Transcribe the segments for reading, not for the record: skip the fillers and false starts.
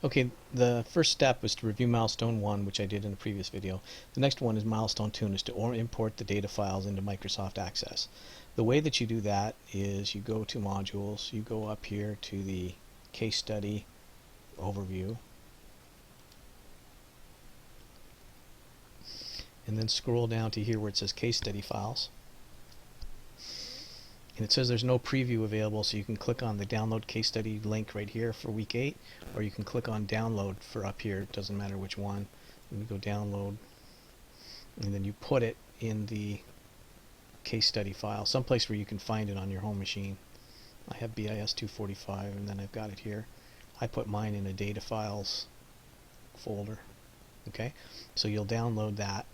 Okay, the first step is to review milestone 1, which I did in the previous video. The next one is milestone 2, and is to import the data files into Microsoft Access. The way that you do that is you go to modules, you go up here to the case study overview, and then scroll down to here where it says case study files. And it says there's no preview available, so you can click on the download case study link right here for week 8, or you can click on download for up here. It doesn't matter which one. You go download, and then you put it in the case study file, someplace where you can find it on your home machine. I have BIS 245, and then I've got it here. I put mine in a data files folder. Okay, so you'll download that.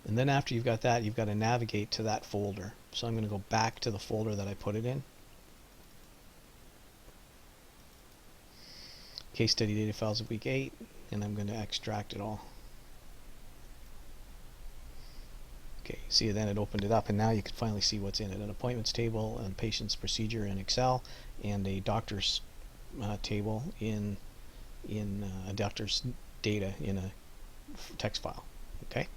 And then after you've got that, you've got to navigate to that folder. So I'm going to go back to the folder that I put it in. Case study data files of week 8, and I'm going to extract it all. Okay, see, then it opened it up, and now you can finally see what's in it. An appointments table, a patient's procedure in Excel, and a doctor's table in a doctor's data in a text file. Okay?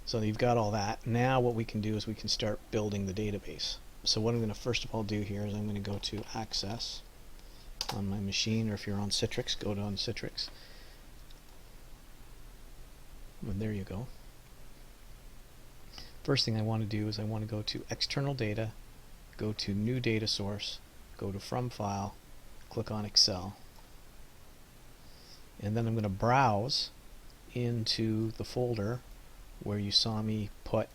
So you've got all that. Now what we can do is we can start building the database. So what I'm going to first of all do here is I'm going to go to Access on my machine, or if you're on Citrix, go to on Citrix. And there you go. First thing I want to do is I want to go to External Data, go to New Data Source, go to From File, click on Excel. And then I'm going to browse into the folder where you saw me put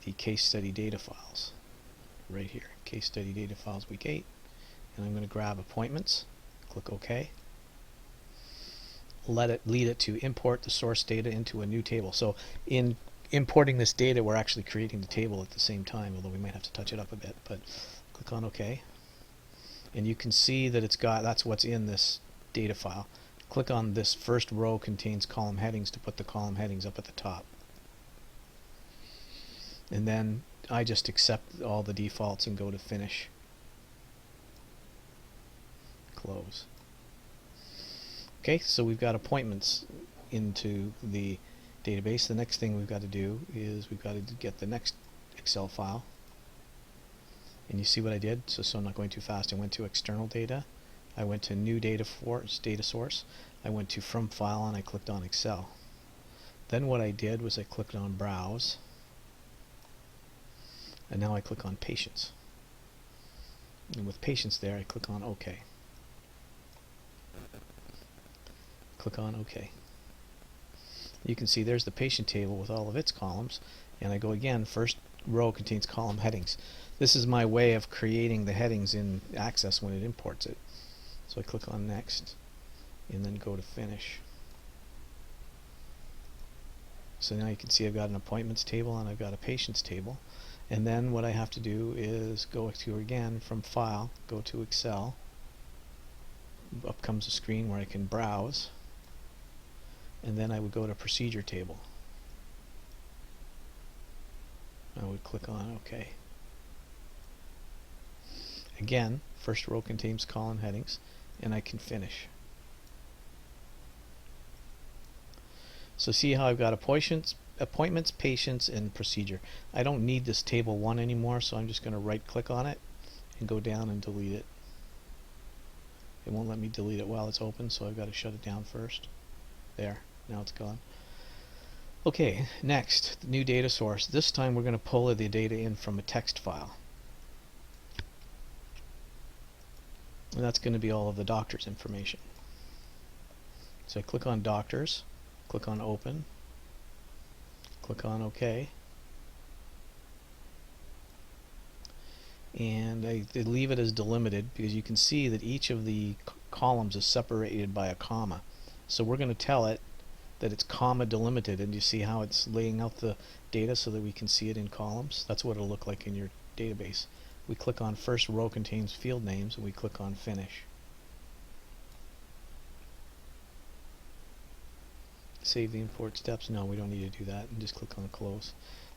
the case study data files. Right here, case study data files week 8. And I'm going to grab appointments, click OK. Let it lead it to import the source data into a new table. So in importing this data, we're actually creating the table at the same time, although we might have to touch it up a bit. But click on OK. And you can see that it's got, that's what's in this data file. Click on this first row contains column headings to put the column headings up at the top. And then I just accept all the defaults and go to Finish. Close. Okay, so we've got appointments into the database. The next thing we've got to do is we've got to get the next Excel file. And you see what I did? So I'm not going too fast. I went to External Data. I went to New Data Source. I went to From File, and I clicked on Excel. Then what I did was I clicked on Browse. And now I click on Patients. And with Patients there, I click on OK. Click on OK. You can see there's the patient table with all of its columns. And I go again, first row contains column headings. This is my way of creating the headings in Access when it imports it. So I click on Next, and then go to Finish. So now you can see I've got an appointments table and I've got a patients table. And then what I have to do is go to, again, from File, go to Excel. Up comes a screen where I can browse. And then I would go to Procedure Table. I would click on OK. Again, first row contains column headings, and I can finish. So see how I've got appointments, patients, and procedure. I don't need this table 1 anymore, so I'm just going to right click on it and go down and delete it. It won't let me delete it while it's open, so I've got to shut it down first. There, now it's gone. Okay, next, the new data source. This time we're going to pull the data in from a text file. And that's going to be all of the doctor's information. So I click on Doctors, click on Open, click on OK, and I leave it as delimited because you can see that each of the columns is separated by a comma. So we're going to tell it that it's comma delimited, and you see how it's laying out the data so that we can see it in columns. That's what it'll look like in your database. We click on first row contains field names, and we click on Finish. Save the import steps. No, we don't need to do that, and just click on Close.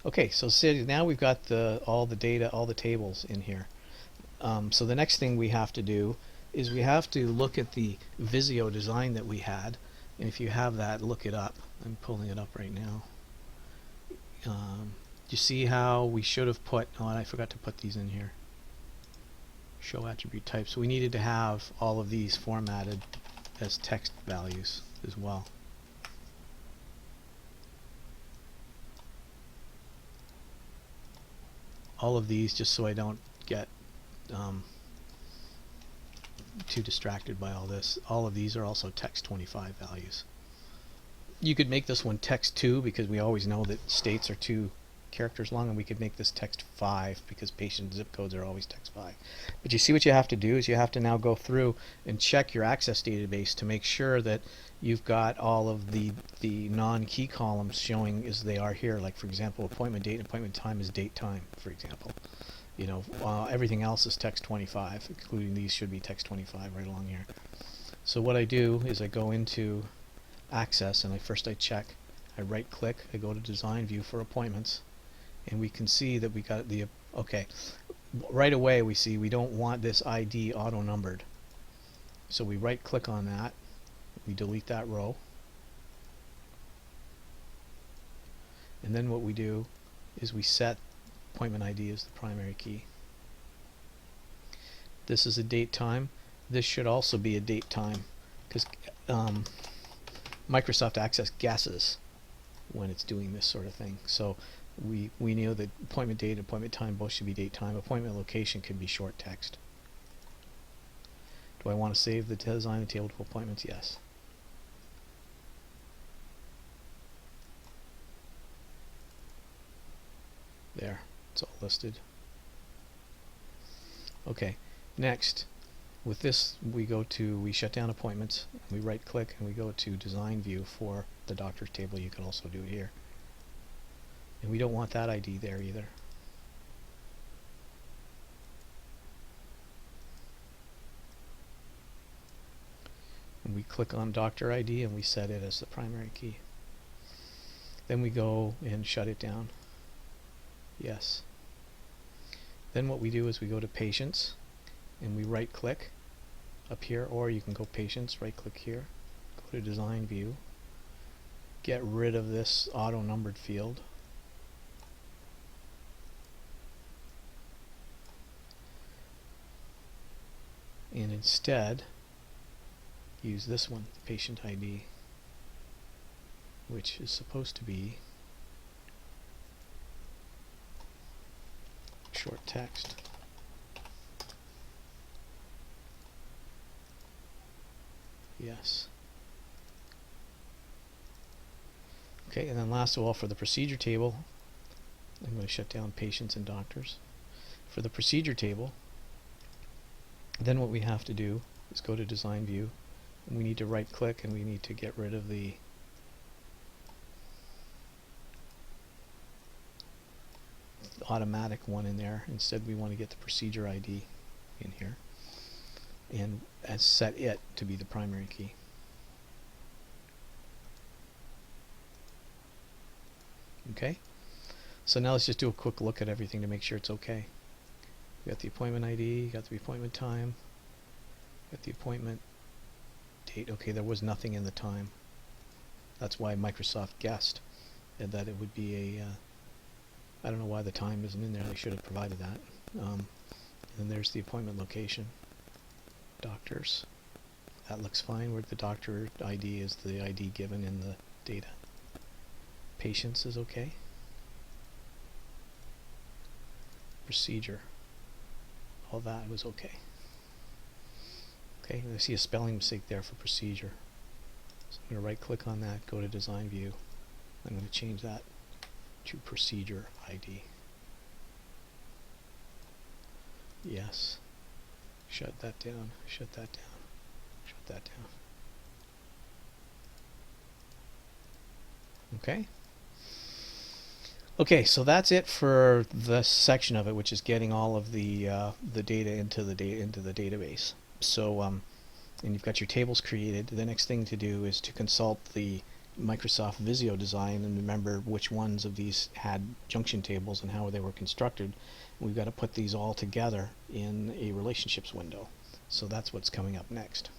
Okay, so now we've got all the data, all the tables in here. So the next thing we have to do is we have to look at the Visio design that we had, and if you have that, look it up. I'm pulling it up right now. You see how we should have put, oh, I forgot to put these in here. Show attribute types. So we needed to have all of these formatted as text values as well. All of these, just so I don't get too distracted by all this. All of these are also text 25 values. You could make this one text 2 because we always know that states are 2 characters long, and we could make this text 5 because patient zip codes are always text 5. But you see what you have to do is you have to now go through and check your Access database to make sure that you've got all of the non-key columns showing as they are here. Like, for example, appointment date and appointment time is date time, for example. You know, everything else is text 25, including these should be text 25 right along here. So what I do is I go into Access, and I check, I right click, I go to Design View for Appointments, and we can see that we got the, okay, right away we see we don't want this ID auto numbered. So we right click on that, we delete that row, and then what we do is we set appointment ID as the primary key. This is a date time. This should also be a date time because Microsoft Access guesses when it's doing this sort of thing. So we know that appointment date and appointment time both should be date time. Appointment location can be short text. Do I want to save the design of table to appointments? Yes. There, it's all listed. Okay, next, with this we shut down appointments, we right click and we go to Design View for the doctor's table. You can also do it here. And we don't want that ID there either. And we click on Doctor ID and we set it as the primary key. Then we go and shut it down. Yes. Then what we do is we go to Patients and we right click up here, or you can go Patients, right click here, go to Design View, get rid of this auto numbered field, and instead use this one, Patient ID, which is supposed to be short text. Yes. Okay, and then last of all, for the procedure table, I'm going to shut down Patients and Doctors. For the procedure table, then what we have to do is go to Design View, and we need to right click and we need to get rid of the automatic one in there. Instead we want to get the procedure ID in here and set it to be the primary key. Okay, so now let's just do a quick look at everything to make sure it's okay. You got the appointment ID, you got the appointment time, you got the appointment date. Okay, there was nothing in the time. That's why Microsoft guessed that it would be a I don't know why the time isn't in there. They should have provided that. And there's the appointment location. Doctors. That looks fine, where the doctor ID is the ID given in the data. Patients is okay. Procedure. All that was okay. Okay, and I see a spelling mistake there for procedure. So I'm going to right click on that, go to Design View. I'm going to change that to Procedure ID. Yes. Shut that down, shut that down, shut that down. Okay. Okay, so that's it for this section of it, which is getting all of the data into the database. So, and you've got your tables created. The next thing to do is to consult the Microsoft Visio design and remember which ones of these had junction tables and how they were constructed, we've got to put these all together in a relationships window. So that's what's coming up next.